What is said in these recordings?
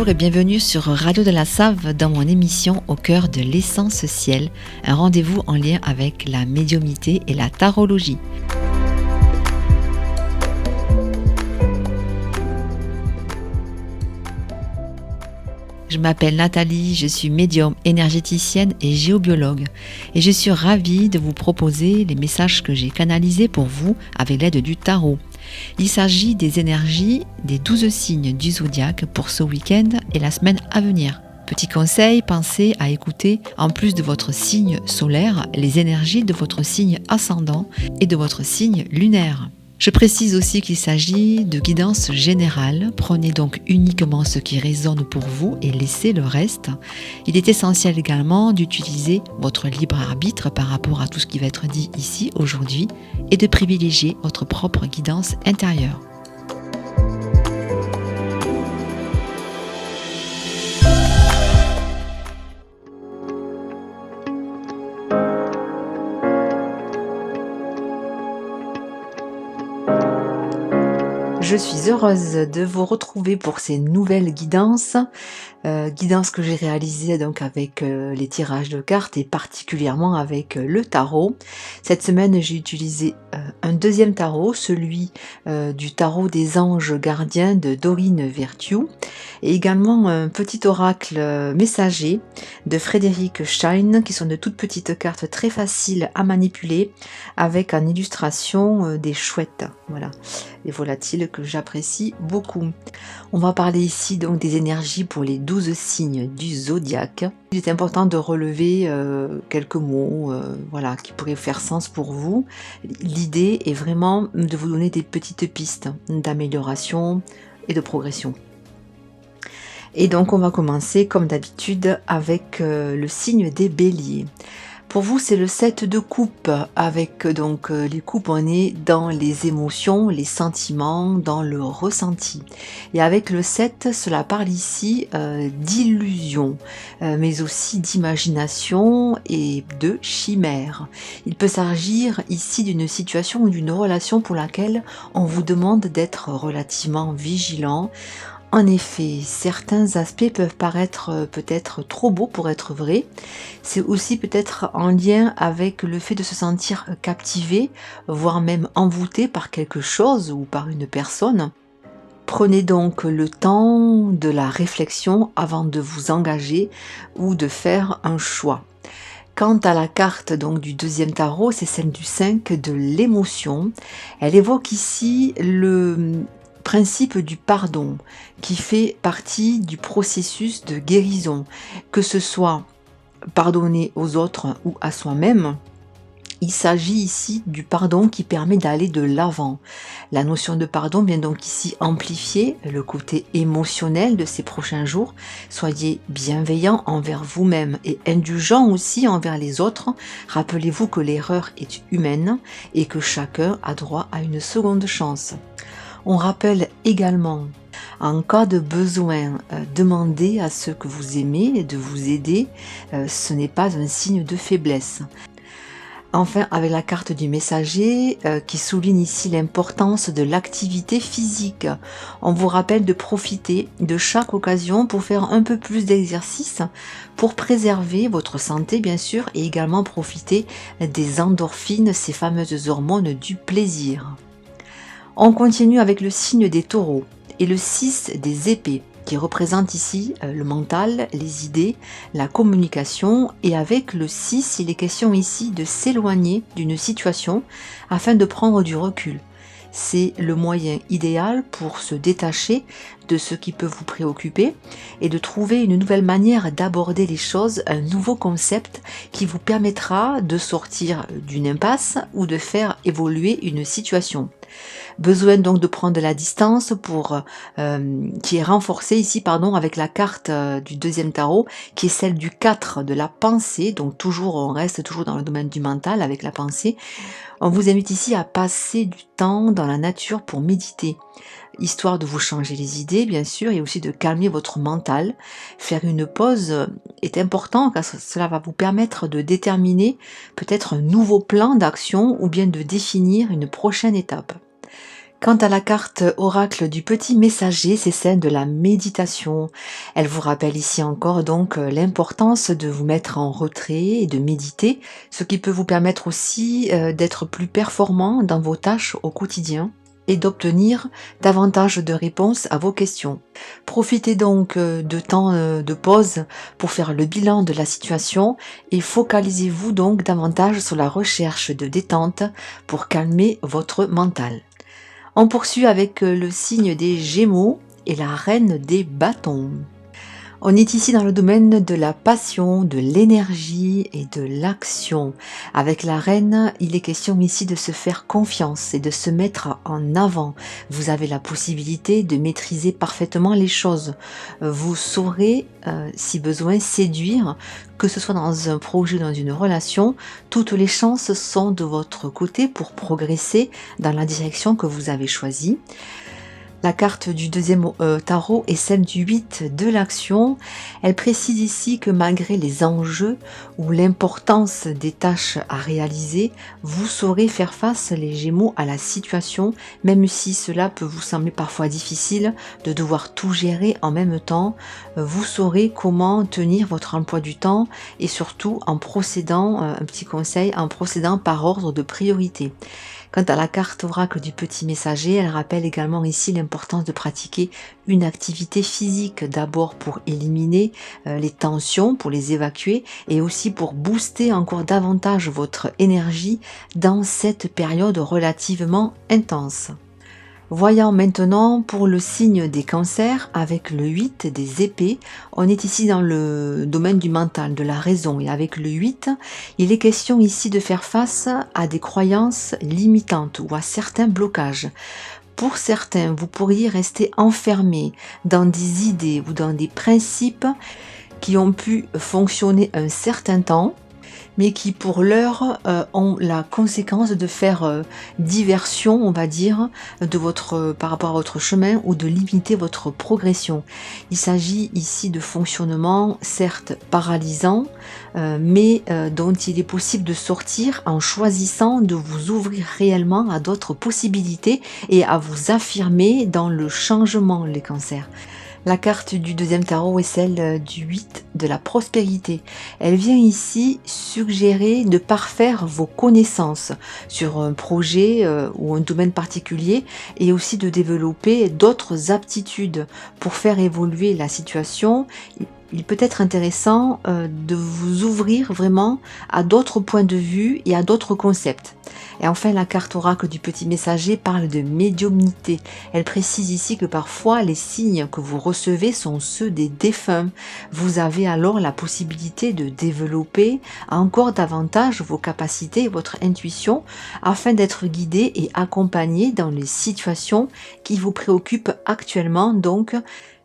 Bonjour et bienvenue sur Radio de la Save dans mon émission Au cœur de l'essence ciel, un rendez-vous en lien avec la médiumnité et la tarologie. Je m'appelle Nathalie, je suis médium, énergéticienne et géobiologue et je suis ravie de vous proposer les messages que j'ai canalisés pour vous avec l'aide du tarot. Il s'agit des énergies des 12 signes du zodiaque pour ce week-end et la semaine à venir. Petit conseil, pensez à écouter, en plus de votre signe solaire, les énergies de votre signe ascendant et de votre signe lunaire. Je précise aussi qu'il s'agit de guidance générale. Prenez donc uniquement ce qui résonne pour vous et laissez le reste. Il est essentiel également d'utiliser votre libre arbitre par rapport à tout ce qui va être dit ici aujourd'hui et de privilégier votre propre guidance intérieure. Je suis heureuse de vous retrouver pour ces nouvelles guidances, guidances que j'ai réalisées donc avec les tirages de cartes et particulièrement avec le tarot. Cette semaine, j'ai utilisé un deuxième tarot, celui du tarot des anges gardiens de Dorine Virtue, et également un petit oracle messager de Frédéric Stein, qui sont de toutes petites cartes très faciles à manipuler avec en illustration des chouettes, voilà, les volatiles que j'apprécie beaucoup. On va parler ici donc des énergies pour les 12 signes du zodiaque. Il est important de relever quelques mots voilà, qui pourraient faire sens pour vous. L'idée est vraiment de vous donner des petites pistes d'amélioration et de progression. Et donc on va commencer comme d'habitude avec le signe des béliers. Pour vous, c'est le 7 de coupe, avec donc les coupes, on est dans les émotions, les sentiments, dans le ressenti. Et avec le 7, cela parle ici d'illusion, mais aussi d'imagination et de chimère. Il peut s'agir ici d'une situation ou d'une relation pour laquelle on vous demande d'être relativement vigilant. En effet, certains aspects peuvent paraître peut-être trop beaux pour être vrais. C'est aussi peut-être en lien avec le fait de se sentir captivé, voire même envoûté par quelque chose ou par une personne. Prenez donc le temps de la réflexion avant de vous engager ou de faire un choix. Quant à la carte donc du deuxième tarot, c'est celle du 5 de l'émotion. Elle évoque ici le principe du pardon qui fait partie du processus de guérison, que ce soit pardonner aux autres ou à soi-même. Il s'agit ici du pardon qui permet d'aller de l'avant. La notion de pardon vient donc ici amplifier le côté émotionnel de ces prochains jours. Soyez bienveillant envers vous-même et indulgent aussi envers les autres. Rappelez-vous que l'erreur est humaine et que chacun a droit à une seconde chance. On rappelle également, en cas de besoin, demandez à ceux que vous aimez de vous aider. Ce n'est pas un signe de faiblesse. Enfin, avec la carte du messager qui souligne ici l'importance de l'activité physique. On vous rappelle de profiter de chaque occasion pour faire un peu plus d'exercice, pour préserver votre santé bien sûr, et également profiter des endorphines, ces fameuses hormones du plaisir. On continue avec le signe des taureaux et le 6 des épées qui représente ici le mental, les idées, la communication, et avec le 6, il est question ici de s'éloigner d'une situation afin de prendre du recul. C'est le moyen idéal pour se détacher de ce qui peut vous préoccuper et de trouver une nouvelle manière d'aborder les choses, un nouveau concept qui vous permettra de sortir d'une impasse ou de faire évoluer une situation. Besoin donc de prendre de la distance qui est renforcée ici avec la carte du deuxième tarot qui est celle du 4 de la pensée, donc on reste toujours dans le domaine du mental avec la pensée. On vous invite ici à passer du temps dans la nature pour méditer, histoire de vous changer les idées bien sûr et aussi de calmer votre mental. Faire une pause est important car cela va vous permettre de déterminer peut-être un nouveau plan d'action ou bien de définir une prochaine étape. Quant à la carte oracle du petit messager, c'est celle de la méditation. Elle vous rappelle ici encore donc l'importance de vous mettre en retrait et de méditer, ce qui peut vous permettre aussi d'être plus performant dans vos tâches au quotidien et d'obtenir davantage de réponses à vos questions. Profitez donc de temps de pause pour faire le bilan de la situation et focalisez-vous donc davantage sur la recherche de détente pour calmer votre mental. On poursuit avec le signe des Gémeaux et la reine des bâtons. On est ici dans le domaine de la passion, de l'énergie et de l'action. Avec la reine, il est question ici de se faire confiance et de se mettre en avant. Vous avez la possibilité de maîtriser parfaitement les choses. Vous saurez, si besoin, séduire, que ce soit dans un projet ou dans une relation. Toutes les chances sont de votre côté pour progresser dans la direction que vous avez choisie. La carte du deuxième tarot est celle du 8 de l'action. Elle précise ici que malgré les enjeux ou l'importance des tâches à réaliser, vous saurez faire face, les Gémeaux, à la situation, même si cela peut vous sembler parfois difficile de devoir tout gérer en même temps. Vous saurez comment tenir votre emploi du temps et surtout en procédant, un petit conseil, en procédant par ordre de priorité. Quant à la carte oracle du petit messager, elle rappelle également ici l'importance de pratiquer une activité physique, d'abord pour éliminer les tensions, pour les évacuer et aussi pour booster encore davantage votre énergie dans cette période relativement intense. Voyons maintenant pour le signe des cancers avec le 8 des épées. On est ici dans le domaine du mental, de la raison. Et avec le 8, il est question ici de faire face à des croyances limitantes ou à certains blocages. Pour certains, vous pourriez rester enfermé dans des idées ou dans des principes qui ont pu fonctionner un certain temps, mais qui pour l'heure ont la conséquence de faire diversion, on va dire, par rapport à votre chemin ou de limiter votre progression. Il s'agit ici de fonctionnements certes paralysants, mais dont il est possible de sortir en choisissant de vous ouvrir réellement à d'autres possibilités et à vous affirmer dans le changement, les cancers. La carte du deuxième tarot est celle du 8 de la prospérité. Elle vient ici suggérer de parfaire vos connaissances sur un projet ou un domaine particulier et aussi de développer d'autres aptitudes pour faire évoluer la situation. Il peut être intéressant de vous ouvrir vraiment à d'autres points de vue et à d'autres concepts. Et enfin, la carte oracle du petit messager parle de médiumnité. Elle précise ici que parfois les signes que vous recevez sont ceux des défunts. Vous avez alors la possibilité de développer encore davantage vos capacités et votre intuition afin d'être guidé et accompagné dans les situations qui vous préoccupent actuellement. Donc,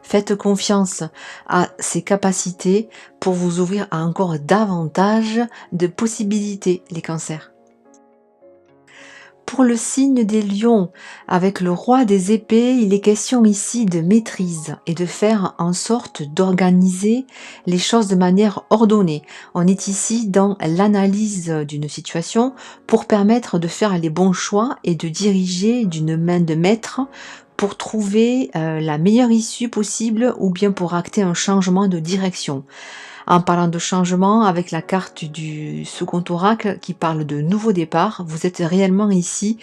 faites confiance à ces capacités pour vous ouvrir à encore davantage de possibilités, les cancers. Pour le signe des lions, avec le roi des épées, il est question ici de maîtrise et de faire en sorte d'organiser les choses de manière ordonnée. On est ici dans l'analyse d'une situation pour permettre de faire les bons choix et de diriger d'une main de maître pour trouver la meilleure issue possible ou bien pour acter un changement de direction. En parlant de changement, avec la carte du second oracle qui parle de nouveau départ, vous êtes réellement ici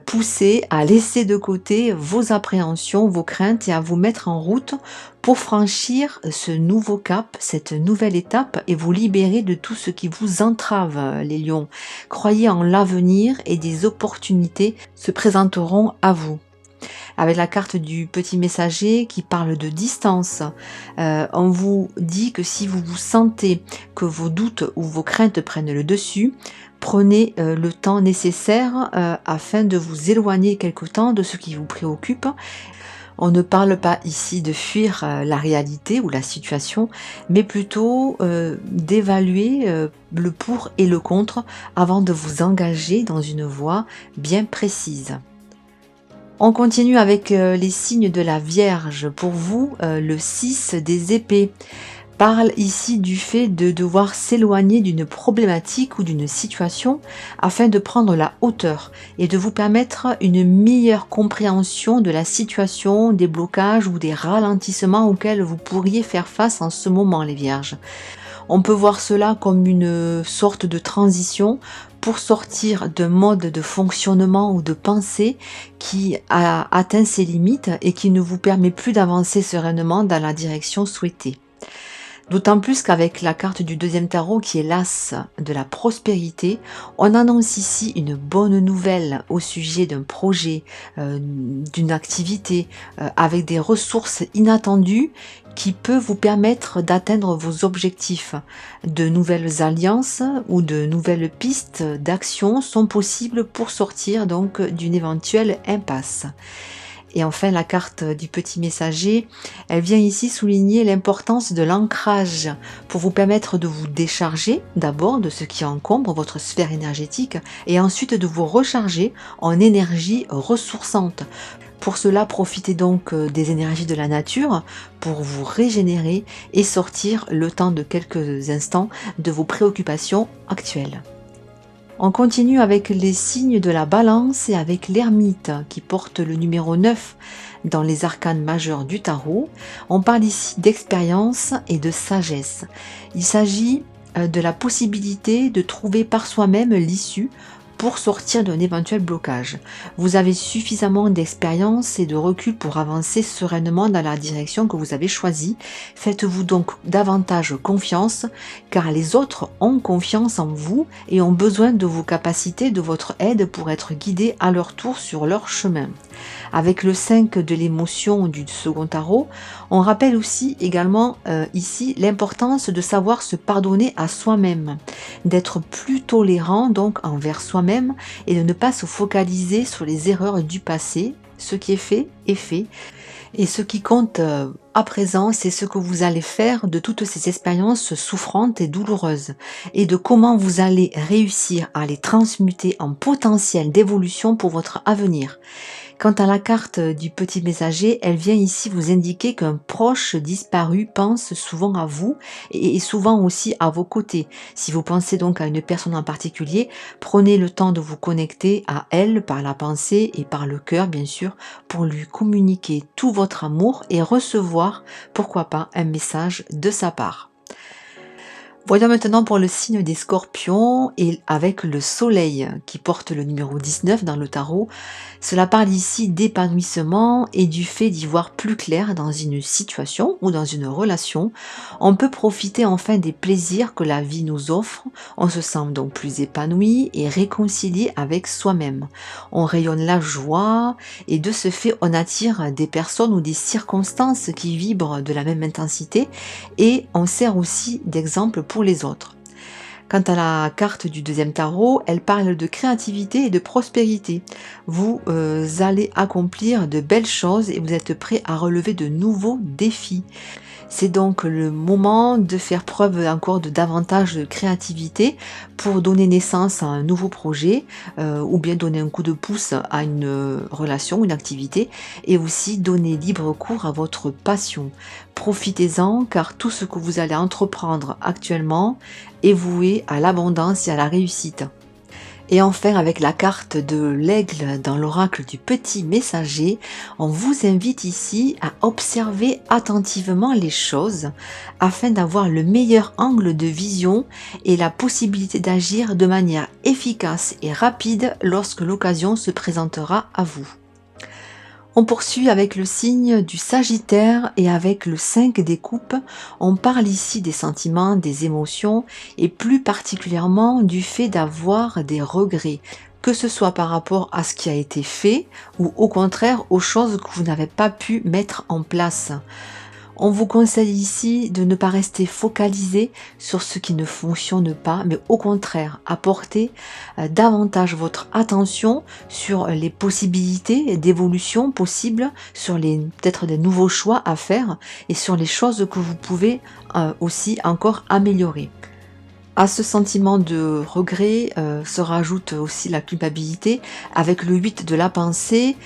poussé à laisser de côté vos appréhensions, vos craintes et à vous mettre en route pour franchir ce nouveau cap, cette nouvelle étape et vous libérer de tout ce qui vous entrave, les lions. Croyez en l'avenir et des opportunités se présenteront à vous. Avec la carte du petit messager qui parle de distance, on vous dit que si vous vous sentez que vos doutes ou vos craintes prennent le dessus, prenez le temps nécessaire afin de vous éloigner quelque temps de ce qui vous préoccupe. On ne parle pas ici de fuir la réalité ou la situation, mais plutôt d'évaluer le pour et le contre avant de vous engager dans une voie bien précise. On continue avec les signes de la Vierge. Pour vous, le 6 des épées. parle ici du fait de devoir s'éloigner d'une problématique ou d'une situation afin de prendre la hauteur et de vous permettre une meilleure compréhension de la situation, des blocages ou des ralentissements auxquels vous pourriez faire face en ce moment, les Vierges. On peut voir cela comme une sorte de transition pour sortir d'un mode de fonctionnement ou de pensée qui a atteint ses limites et qui ne vous permet plus d'avancer sereinement dans la direction souhaitée. D'autant plus qu'avec la carte du deuxième tarot qui est l'as de la prospérité, on annonce ici une bonne nouvelle au sujet d'un projet, d'une activité, avec des ressources inattendues qui peut vous permettre d'atteindre vos objectifs. De nouvelles alliances ou de nouvelles pistes d'action sont possibles pour sortir donc d'une éventuelle impasse. Et enfin, la carte du petit messager, elle vient ici souligner l'importance de l'ancrage pour vous permettre de vous décharger d'abord de ce qui encombre votre sphère énergétique et ensuite de vous recharger en énergie ressourçante. Pour cela, profitez donc des énergies de la nature pour vous régénérer et sortir le temps de quelques instants de vos préoccupations actuelles. On continue avec les signes de la balance et avec l'ermite qui porte le numéro 9 dans les arcanes majeurs du tarot. On parle ici d'expérience et de sagesse. Il s'agit de la possibilité de trouver par soi-même l'issue pour sortir d'un éventuel blocage. Vous avez suffisamment d'expérience et de recul pour avancer sereinement dans la direction que vous avez choisie. Faites-vous donc davantage confiance, car les autres ont confiance en vous et ont besoin de vos capacités, de votre aide pour être guidés à leur tour sur leur chemin. Avec le 5 de l'émotion du second tarot, on rappelle aussi également ici l'importance de savoir se pardonner à soi-même, d'être plus tolérant donc envers soi-même et de ne pas se focaliser sur les erreurs du passé. Ce qui est fait est fait. Et ce qui compte à présent, c'est ce que vous allez faire de toutes ces expériences souffrantes et douloureuses et de comment vous allez réussir à les transmuter en potentiel d'évolution pour votre avenir. Quant à la carte du petit messager, elle vient ici vous indiquer qu'un proche disparu pense souvent à vous et souvent aussi à vos côtés. Si vous pensez donc à une personne en particulier, prenez le temps de vous connecter à elle par la pensée et par le cœur bien sûr pour lui communiquer tout votre amour et recevoir, pourquoi pas, un message de sa part. Voyons maintenant pour le signe des Scorpions et avec le soleil qui porte le numéro 19 dans le tarot. Cela parle ici d'épanouissement et du fait d'y voir plus clair dans une situation ou dans une relation. On peut profiter enfin des plaisirs que la vie nous offre. On se sent donc plus épanoui et réconcilié avec soi-même. On rayonne la joie et de ce fait on attire des personnes ou des circonstances qui vibrent de la même intensité et on sert aussi d'exemple pour les autres. Quant à la carte du deuxième tarot, elle parle de créativité et de prospérité. Vous allez accomplir de belles choses et vous êtes prêt à relever de nouveaux défis. C'est donc le moment de faire preuve encore de davantage de créativité pour donner naissance à un nouveau projet ou bien donner un coup de pouce à une relation, une activité et aussi donner libre cours à votre passion. Profitez-en car tout ce que vous allez entreprendre actuellement est voué à l'abondance et à la réussite. Et enfin, avec la carte de l'aigle dans l'oracle du petit messager, on vous invite ici à observer attentivement les choses afin d'avoir le meilleur angle de vision et la possibilité d'agir de manière efficace et rapide lorsque l'occasion se présentera à vous. On poursuit avec le signe du Sagittaire et avec le 5 des coupes, on parle ici des sentiments, des émotions et plus particulièrement du fait d'avoir des regrets, que ce soit par rapport à ce qui a été fait ou au contraire aux choses que vous n'avez pas pu mettre en place. On vous conseille ici de ne pas rester focalisé sur ce qui ne fonctionne pas, mais au contraire, apporter davantage votre attention sur les possibilités d'évolution possibles, sur peut-être des nouveaux choix à faire et sur les choses que vous pouvez aussi encore améliorer. À ce sentiment de regret, se rajoute aussi la culpabilité avec le 8 de la pensée,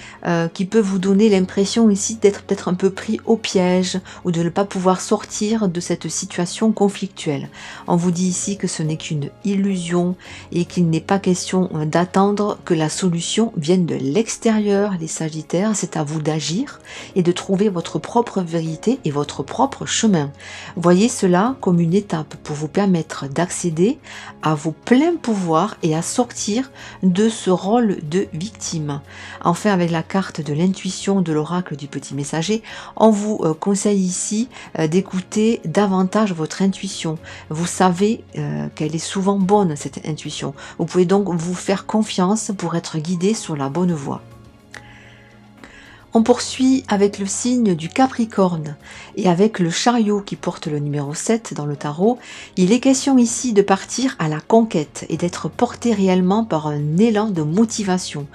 qui peut vous donner l'impression ici d'être peut-être un peu pris au piège ou de ne pas pouvoir sortir de cette situation conflictuelle. On vous dit ici que ce n'est qu'une illusion et qu'il n'est pas question, d'attendre que la solution vienne de l'extérieur, les Sagittaires. C'est à vous d'agir et de trouver votre propre vérité et votre propre chemin. Voyez cela comme une étape pour vous permettre d'accéder à vos pleins pouvoirs et à sortir de ce rôle de victime. Enfin, avec la carte de l'intuition de l'oracle du petit messager, on vous conseille ici d'écouter davantage votre intuition. Vous savez qu'elle est souvent bonne, cette intuition. Vous pouvez donc vous faire confiance pour être guidé sur la bonne voie. On poursuit avec le signe du Capricorne et avec le chariot qui porte le numéro 7 dans le tarot. Il est question ici de partir à la conquête et d'être porté réellement par un élan de motivation.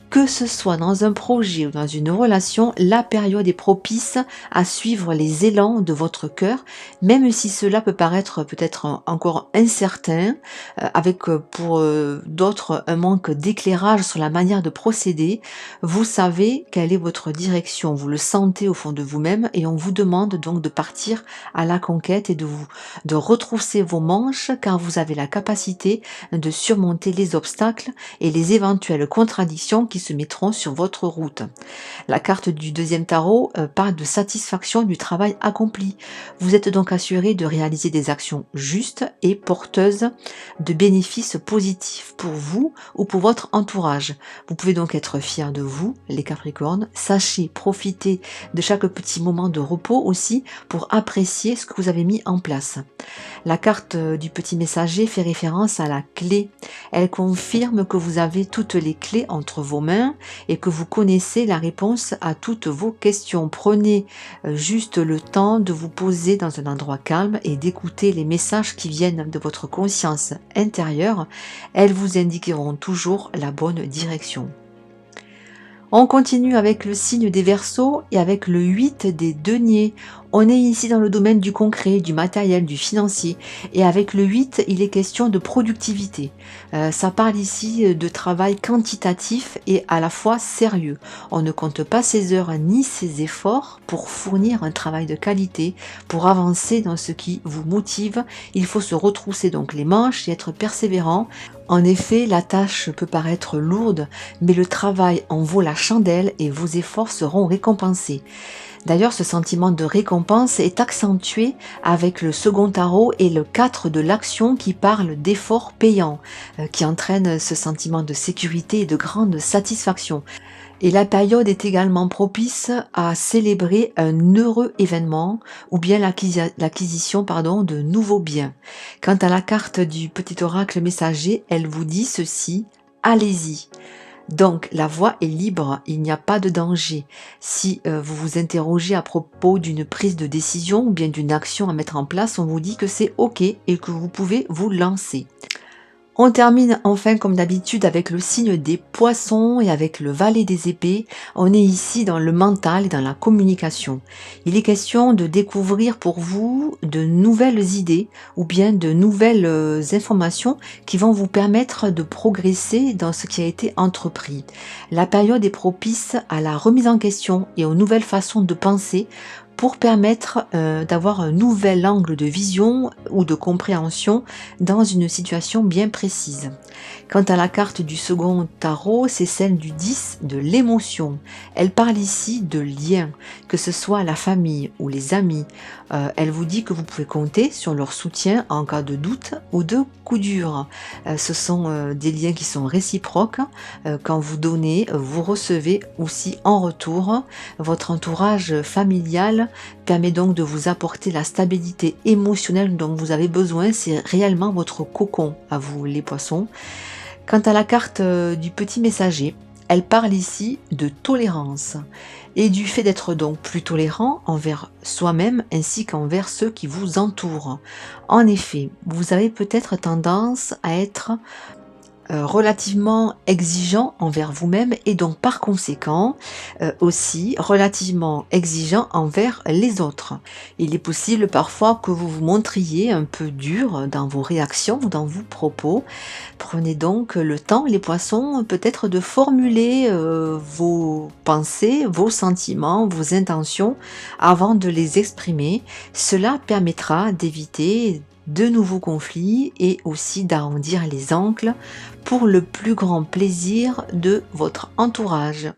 Que ce soit dans un projet ou dans une relation, la période est propice à suivre les élans de votre cœur, même si cela peut paraître peut-être encore incertain, avec pour d'autres un manque d'éclairage sur la manière de procéder. Vous savez quelle est votre direction, vous le sentez au fond de vous-même et on vous demande donc de partir à la conquête et de retrousser vos manches car vous avez la capacité de surmonter les obstacles et les éventuelles contradictions qui se mettront sur votre route. La carte du deuxième tarot parle de satisfaction du travail accompli. Vous êtes donc assuré de réaliser des actions justes et porteuses de bénéfices positifs pour vous ou pour votre entourage. Vous pouvez donc être fier de vous, les Capricornes. Sachez profiter de chaque petit moment de repos aussi pour apprécier ce que vous avez mis en place. La carte du petit messager fait référence à la clé. Elle confirme que vous avez toutes les clés entre vos mains et que vous connaissez la réponse à toutes vos questions. Prenez juste le temps de vous poser dans un endroit calme et d'écouter les messages qui viennent de votre conscience intérieure. Elles vous indiqueront toujours la bonne direction. On continue avec le signe des Verseaux et avec le 8 des Deniers. On est ici dans le domaine du concret, du matériel, du financier. Et avec le 8, il est question de productivité. Ça parle ici de travail quantitatif et à la fois sérieux. On ne compte pas ses heures ni ses efforts pour fournir un travail de qualité, pour avancer dans ce qui vous motive. Il faut se retrousser donc les manches et être persévérant. En effet, la tâche peut paraître lourde, mais le travail en vaut la chandelle et vos efforts seront récompensés. D'ailleurs, ce sentiment de récompense est accentué avec le second tarot et le 4 de l'action qui parle d'efforts payants, qui entraîne ce sentiment de sécurité et de grande satisfaction. Et la période est également propice à célébrer un heureux événement ou bien l'acquisition de nouveaux biens. Quant à la carte du petit oracle messager, elle vous dit ceci: allez-y. Donc la voie est libre, il n'y a pas de danger. Si vous vous interrogez à propos d'une prise de décision ou bien d'une action à mettre en place, on vous dit que c'est OK et que vous pouvez vous lancer. On termine enfin comme d'habitude avec le signe des Poissons et avec le valet des épées. On est ici dans le mental et dans la communication. Il est question de découvrir pour vous de nouvelles idées ou bien de nouvelles informations qui vont vous permettre de progresser dans ce qui a été entrepris. La période est propice à la remise en question et aux nouvelles façons de penser pour permettre d'avoir un nouvel angle de vision ou de compréhension dans une situation bien précise. Quant à la carte du second tarot, c'est celle du 10 de l'émotion. Elle parle ici de liens, que ce soit la famille ou les amis. Elle vous dit que vous pouvez compter sur leur soutien en cas de doute ou de coup dur. Ce sont des liens qui sont réciproques. Quand vous donnez, vous recevez aussi en retour. Votre entourage familial permet donc de vous apporter la stabilité émotionnelle dont vous avez besoin. C'est réellement votre cocon à vous, les poissons. Quant à la carte du petit messager, elle parle ici de tolérance et du fait d'être donc plus tolérant envers soi-même ainsi qu'envers ceux qui vous entourent. En effet, vous avez peut-être tendance à être relativement exigeant envers vous-même et donc par conséquent, aussi relativement exigeant envers les autres. Il est possible parfois que vous vous montriez un peu dur dans vos réactions ou dans vos propos. Prenez donc le temps, les poissons, peut-être de formuler, vos pensées, vos sentiments, vos intentions avant de les exprimer. Cela permettra d'éviter de nouveaux conflits et aussi d'arrondir les angles pour le plus grand plaisir de votre entourage.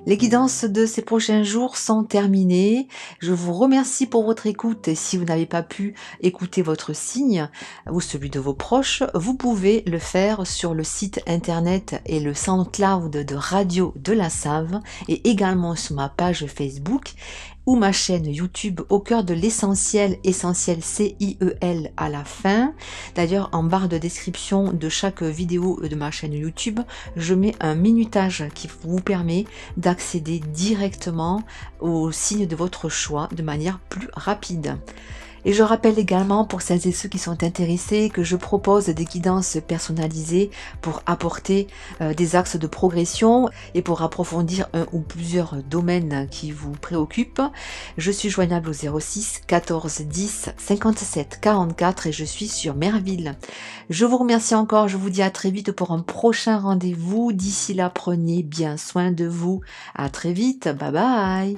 Les guidances de ces prochains jours sont terminées. Je vous remercie pour votre écoute et si vous n'avez pas pu écouter votre signe ou celui de vos proches, vous pouvez le faire sur le site internet et le SoundCloud de Radio de la Save et également sur ma page Facebook ou ma chaîne YouTube au cœur de l'essentiel, essentiel CIEL à la fin. D'ailleurs, en barre de description de chaque vidéo de ma chaîne YouTube, je mets un minutage qui vous permet d'accéder directement au signe de votre choix de manière plus rapide. Et je rappelle également pour celles et ceux qui sont intéressés que je propose des guidances personnalisées pour apporter des axes de progression et pour approfondir un ou plusieurs domaines qui vous préoccupent. Je suis joignable au 06 14 10 57 44 et je suis sur Merville. Je vous remercie encore, je vous dis à très vite pour un prochain rendez-vous. D'ici là, prenez bien soin de vous. À très vite, bye bye.